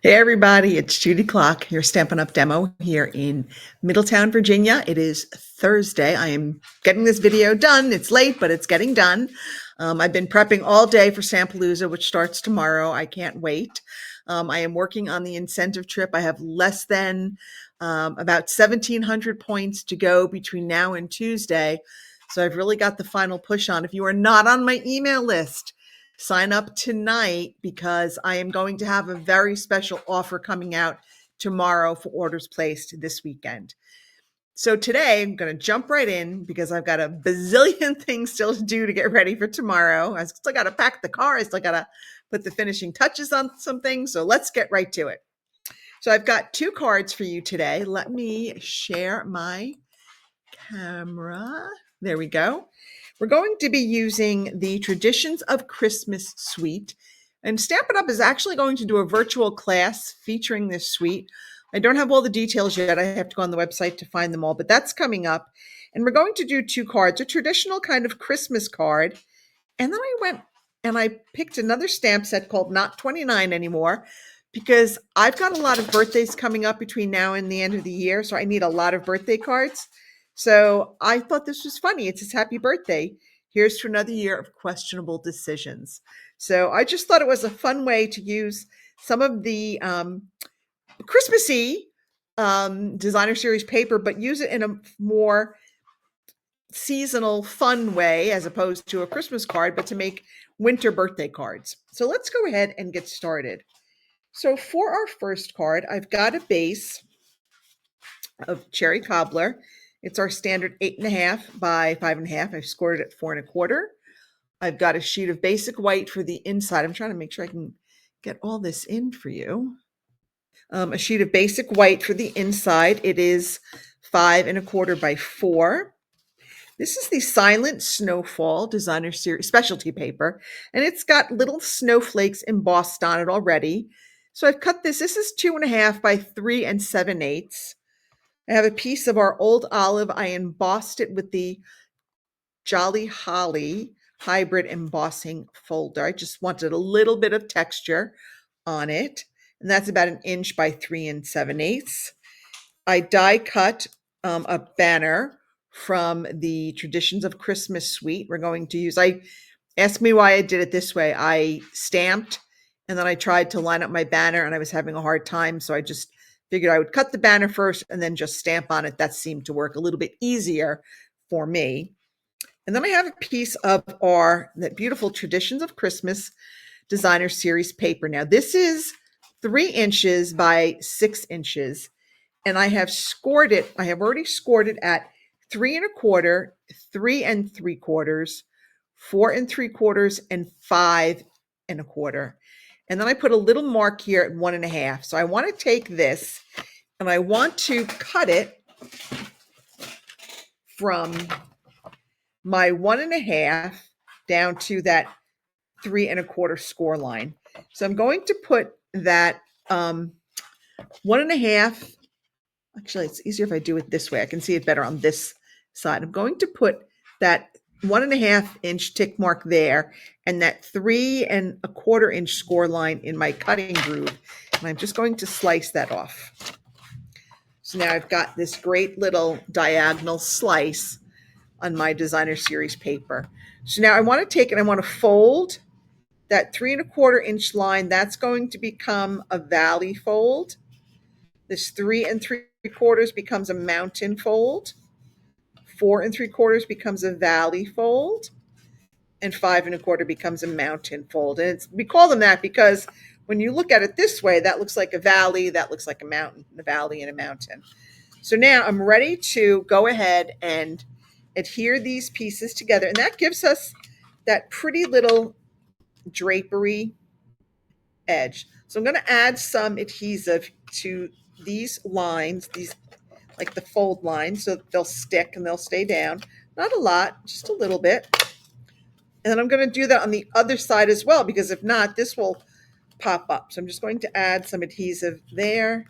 Hey everybody, it's Judy Clock, your Stampin' Up! Demo here in Middletown, Virginia. It is Thursday. I am getting this video done. It's late, but it's getting done. I've been prepping all day for Stampalooza, which starts tomorrow. I can't wait. I am working on the incentive trip. I have less than about 1,700 points to go between now and Tuesday. So I've really got the final push on. If you are not on my email list, sign up tonight because I am going to have a very special offer coming out tomorrow for orders placed this weekend. So today I'm going to jump right in because I've got a bazillion things still to do to get ready for tomorrow. I still got to pack the car. I still got to put the finishing touches on some things. So let's get right to it. So I've got 2 cards for you today. Let me share my camera. There we go. We're going to be using the Traditions of Christmas suite. And Stampin' Up! Is actually going to do a virtual class featuring this suite. I don't have all the details yet. I have to go on the website to find them all, but that's coming up. And we're going to do 2 cards, a traditional kind of Christmas card. And then I went and I picked another stamp set called Not 29 Anymore because I've got a lot of birthdays coming up between now and the end of the year. So I need a lot of birthday cards. So I thought this was funny. It says happy birthday. Here's to another year of questionable decisions. So I just thought it was a fun way to use some of the Christmassy designer series paper, but use it in a more seasonal, fun way as opposed to a Christmas card, but to make winter birthday cards. So let's go ahead and get started. So for our first card, I've got a base of Cherry Cobbler. It's our standard 8.5 by 5.5. I've scored it at 4.25. I've got a sheet of basic white for the inside. I'm trying to make sure I can get all this in for you. A sheet of basic white for the inside. It is 5.25 by 4. This is the Silent Snowfall Designer Series specialty paper, and it's got little snowflakes embossed on it already. So I've cut this. This is 2.5 by 3 7/8. I have a piece of our old olive. I embossed it with the Jolly Holly hybrid embossing folder. I just wanted a little bit of texture on it, and that's about 1 inch by 3 7/8. I die cut a banner from the Traditions of Christmas suite. We're going to use, ask me why I did it this way. I stamped and then I tried to line up my banner and I was having a hard time. So I just figured I would cut the banner first and then just stamp on it. That seemed to work a little bit easier for me. And then I have a piece of that beautiful Traditions of Christmas designer series paper. Now this is 3 inches by 6 inches. And I have scored it. I have already scored it at 3.25, 3 3/4, 4 3/4, and 5.25. And then I put a little mark here at 1.5. So I want to take this and I want to cut it from my 1.5 down to that 3.25 score line. So I'm going to put that 1.5. Actually, it's easier if I do it this way. I can see it better on this side. I'm going to put that 1.5 inch tick mark there and that 3.25 inch score line in my cutting groove. And I'm just going to slice that off. So now I've got this great little diagonal slice on my designer series paper. So now I want to take it, I want to fold that 3.25 inch line. That's going to become a valley fold. This 3 3/4 becomes a mountain fold. 4 3/4 becomes a valley fold. And 5.25 becomes a mountain fold. And we call them that because when you look at it this way, that looks like a valley, that looks like a mountain, a valley and a mountain. So now I'm ready to go ahead and adhere these pieces together. And that gives us that pretty little drapery edge. So I'm going to add some adhesive to these lines, these like the fold lines, so they'll stick and they'll stay down. Not a lot, just a little bit. And then I'm going to do that on the other side as well, because if not, this will pop up. So I'm just going to add some adhesive there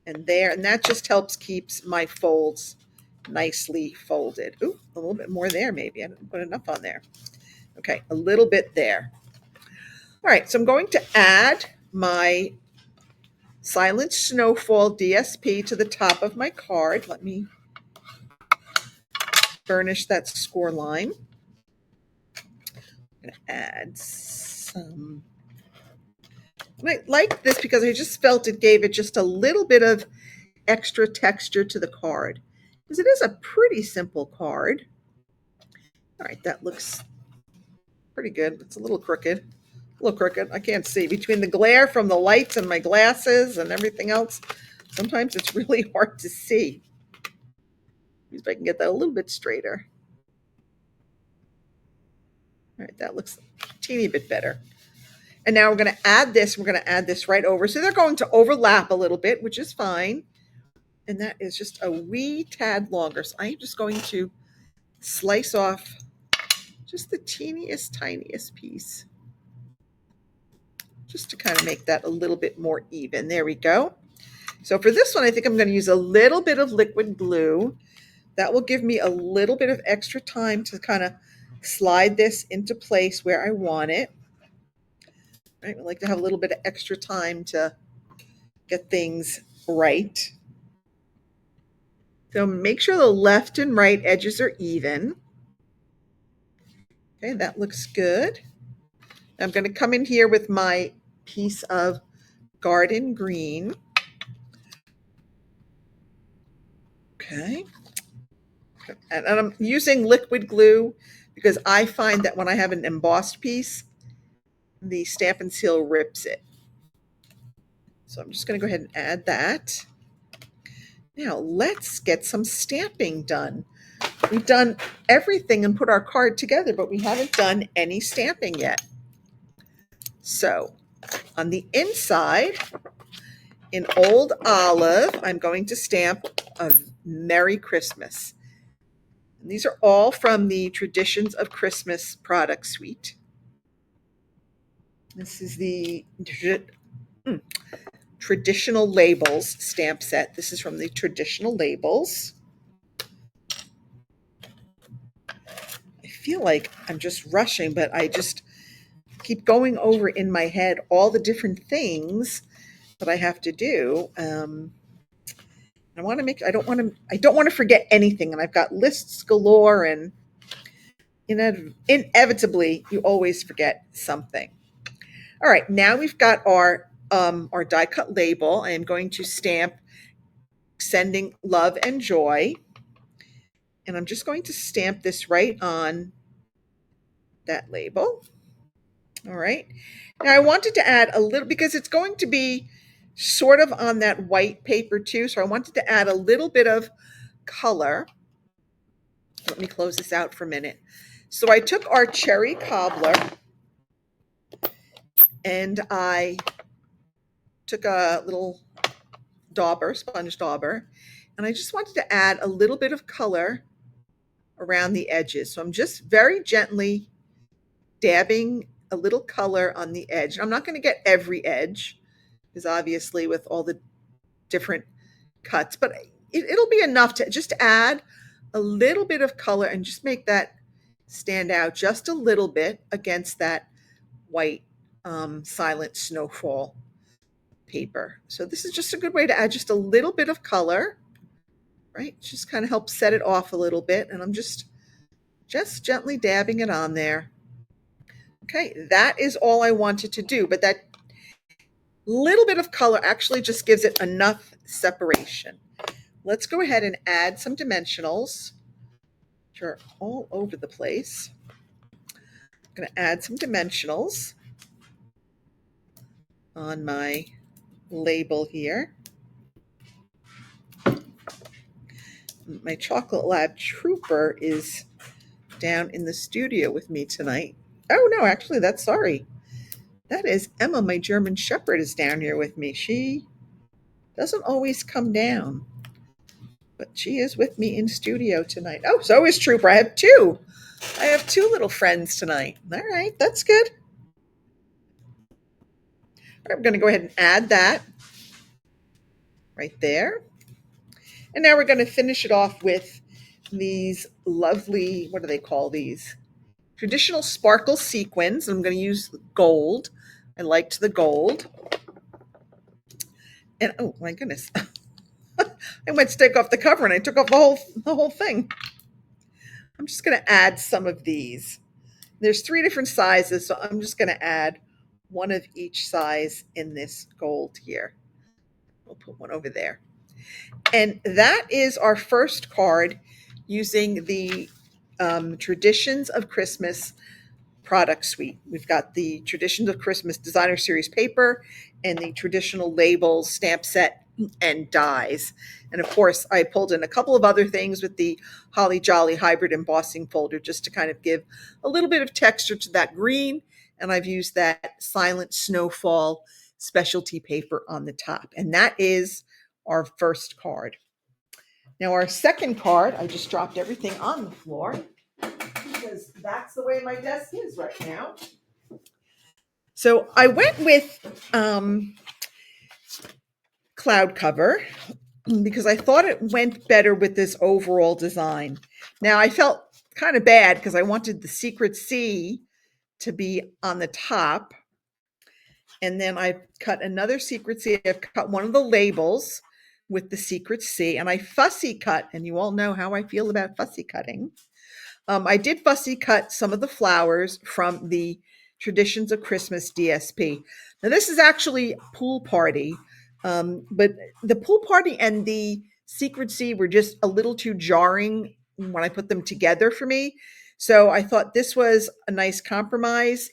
and there, and that just helps keeps my folds nicely folded. Ooh, a little bit more there maybe. I didn't put enough on there. Okay, a little bit there. All right, so I'm going to add my Silent Snowfall DSP to the top of my card. Let me burnish that score line. I'm going to add some. I like this because I just felt it gave it just a little bit of extra texture to the card, because it is a pretty simple card. All right, that looks pretty good. It's a little crooked. A little crooked. I can't see. Between the glare from the lights and my glasses and everything else, sometimes it's really hard to see. See if I can get that a little bit straighter. All right, that looks a teeny bit better. And now we're going to add this. We're going to add this right over. So they're going to overlap a little bit, which is fine. And that is just a wee tad longer. So I'm just going to slice off just the teeniest, tiniest piece, just to kind of make that a little bit more even. There we go. So for this one, I think I'm going to use a little bit of liquid glue. That will give me a little bit of extra time to kind of slide this into place where I want it. Right? I like to have a little bit of extra time to get things right. So make sure the left and right edges are even. Okay, that looks good. I'm going to come in here with my piece of garden green. Okay. And I'm using liquid glue because I find that when I have an embossed piece, the Stampin' Seal rips it. So I'm just going to go ahead and add that. Now let's get some stamping done. We've done everything and put our card together, but we haven't done any stamping yet. So on the inside, in Old Olive, I'm going to stamp a Merry Christmas. And these are all from the Traditions of Christmas product suite. This is the Traditional Labels stamp set. This is from the Traditional Labels. I feel like I'm just rushing, but I just keep going over in my head all the different things that I have to do. I don't want to forget anything, and I've got lists galore, and inevitably you always forget something. All right, now we've got our die cut label. I am going to stamp Sending Love and Joy, and I'm just going to stamp this right on that label. All right. Now I wanted to add a little, because it's going to be sort of on that white paper too, so I wanted to add a little bit of color. Let me close this out for a minute. So I took our cherry cobbler and I took a little dauber, sponge dauber, and I just wanted to add a little bit of color around the edges. So I'm just very gently dabbing a little color on the edge. I'm not going to get every edge, because obviously with all the different cuts, but it'll be enough to just add a little bit of color and just make that stand out just a little bit against that white Silent Snowfall paper. So this is just a good way to add just a little bit of color, right? Just kind of help set it off a little bit. And I'm just gently dabbing it on there. Okay, that is all I wanted to do, but that little bit of color actually just gives it enough separation. Let's go ahead and add some dimensionals, which are all over the place. I'm going to add some dimensionals on my label here. My Chocolate Lab Trooper is down in the studio with me tonight. Oh no, actually sorry. That is Emma, my German Shepherd, is down here with me. She doesn't always come down, but she is with me in studio tonight. Oh, so is Trooper. I have two little friends tonight. All right, that's good. All right, I'm going to go ahead and add that right there. And now we're going to finish it off with these lovely, what do they call these? Traditional sparkle sequins. I'm going to use gold. I liked the gold. And oh my goodness, I went to take off the cover and I took off the whole thing. I'm just going to add some of these. There's 3 different sizes, so I'm just going to add one of each size in this gold here. We'll put one over there. And that is our first card using the Traditions of Christmas product suite. We've got the Traditions of Christmas Designer Series paper and the traditional labels, stamp set, and dies. And of course, I pulled in a couple of other things with the Holly Jolly hybrid embossing folder just to kind of give a little bit of texture to that green. And I've used that Silent Snowfall specialty paper on the top. And that is our first card. Now, our second card, I just dropped everything on the floor because that's the way my desk is right now. So I went with cloud cover because I thought it went better with this overall design. Now, I felt kind of bad because I wanted the Secret C to be on the top. And then I cut another Secret C. I've cut one of the labels with the Secret C, and I fussy cut, and you all know how I feel about fussy cutting. I did fussy cut some of the flowers from the Traditions of Christmas DSP. Now, this is actually Pool Party, but the Pool Party and the Secret C were just a little too jarring when I put them together for me. So I thought this was a nice compromise.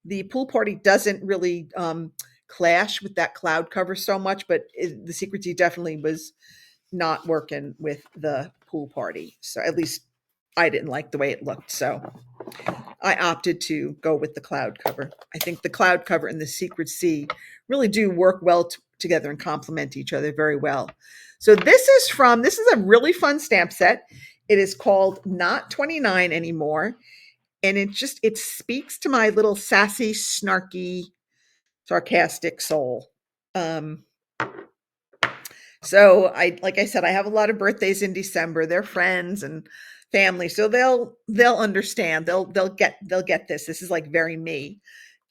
The Pool Party doesn't really clash with that cloud cover so much, but the Secret C definitely was not working with the Pool Party. So at least I didn't like the way it looked. So I opted to go with the cloud cover. I think the cloud cover and the Secret C really do work well together and complement each other very well. So this is a really fun stamp set. It is called Not 29 Anymore. And it speaks to my little sassy, snarky, sarcastic soul. So like I said, I have a lot of birthdays in December. They're friends and family, so they'll understand. They'll get this. This is like very me.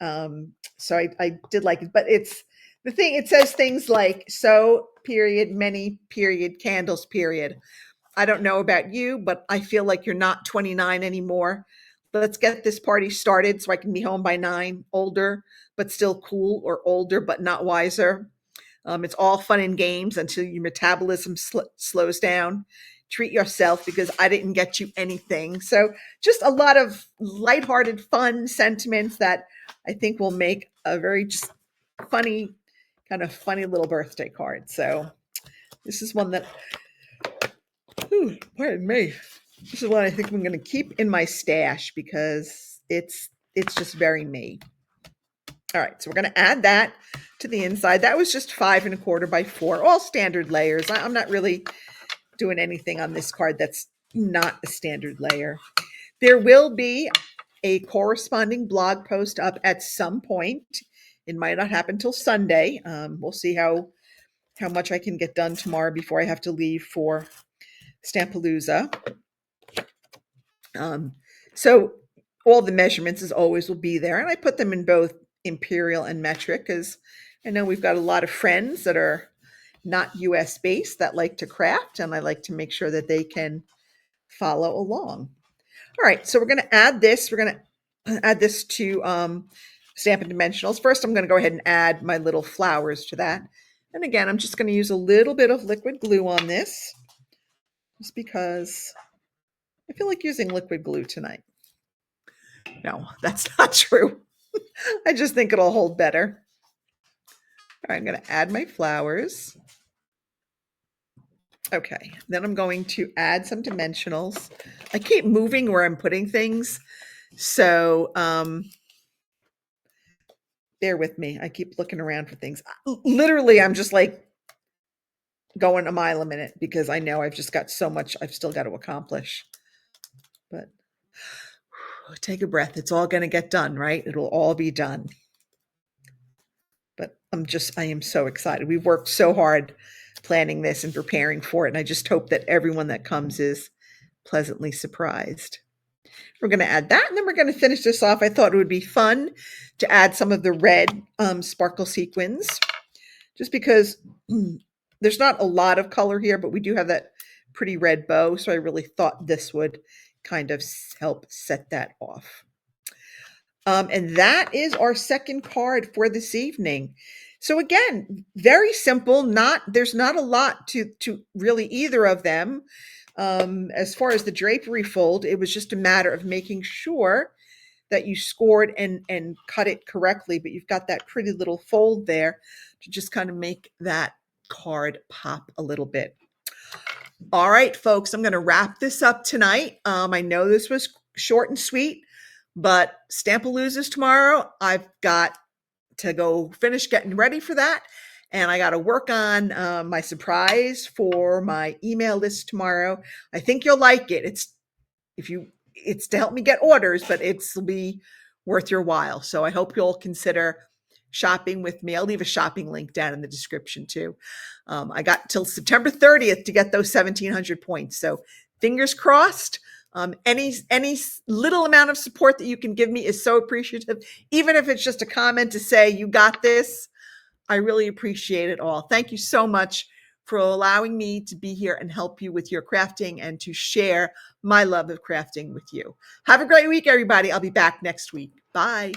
So I did like it, but it's the thing. It says things like "so," period, many, period, candles, period. I don't know about you, but I feel like you're not 29 anymore. Let's get this party started so I can be home by 9, older, but still cool, or older, but not wiser. It's all fun and games until your metabolism slows down. Treat yourself because I didn't get you anything. So just a lot of lighthearted, fun sentiments that I think will make a very just funny little birthday card. So this is one that, pardon me. This is one I think I'm going to keep in my stash because it's just very me. All right, so we're going to add that to the inside. That was just 5 1/4 by 4, all standard layers. I'm not really doing anything on this card that's not a standard layer. There will be a corresponding blog post up at some point. It might not happen till Sunday. We'll see how much I can get done tomorrow before I have to leave for Stampalooza. So all the measurements, as always, will be there. And I put them in both imperial and metric because I know we've got a lot of friends that are not US based that like to craft, and I like to make sure that they can follow along. All right, so we're going to add this. We're going to add this to Stampin' Dimensionals. First, I'm going to go ahead and add my little flowers to that. And again, I'm just going to use a little bit of liquid glue on this just because I feel like using liquid glue tonight. No, that's not true. I just think it'll hold better. All right, I'm going to add my flowers. Okay, then I'm going to add some dimensionals. I keep moving where I'm putting things, so bear with me. I keep looking around for things. Literally, I'm just like going a mile a minute because I know I've just got so much I've still got to accomplish. But take a breath. It's all going to get done, right? It'll all be done. But I am so excited. We've worked so hard planning this and preparing for it. And I just hope that everyone that comes is pleasantly surprised. We're going to add that, and then we're going to finish this off. I thought it would be fun to add some of the red sparkle sequins just because there's not a lot of color here, but we do have that pretty red bow. So I really thought this would kind of help set that off. And that is our second card for this evening. So again, very simple. There's not a lot to really either of them. As far as the drapery fold, it was just a matter of making sure that you scored and cut it correctly. But you've got that pretty little fold there to just kind of make that card pop a little bit. All right, folks, I'm going to wrap this up tonight. I know this was short and sweet, but Stampalooza's tomorrow. I've got to go finish getting ready for that. And I got to work on my surprise for my email list tomorrow. I think you'll like it. It's to help me get orders, but it'll be worth your while. So I hope you'll consider shopping with me. I'll leave a shopping link down in the description too. I got till September 30th to get those 1,700 points. So fingers crossed. Any little amount of support that you can give me is so appreciative. Even if it's just a comment to say, you got this, I really appreciate it all. Thank you so much for allowing me to be here and help you with your crafting and to share my love of crafting with you. Have a great week, everybody. I'll be back next week. Bye.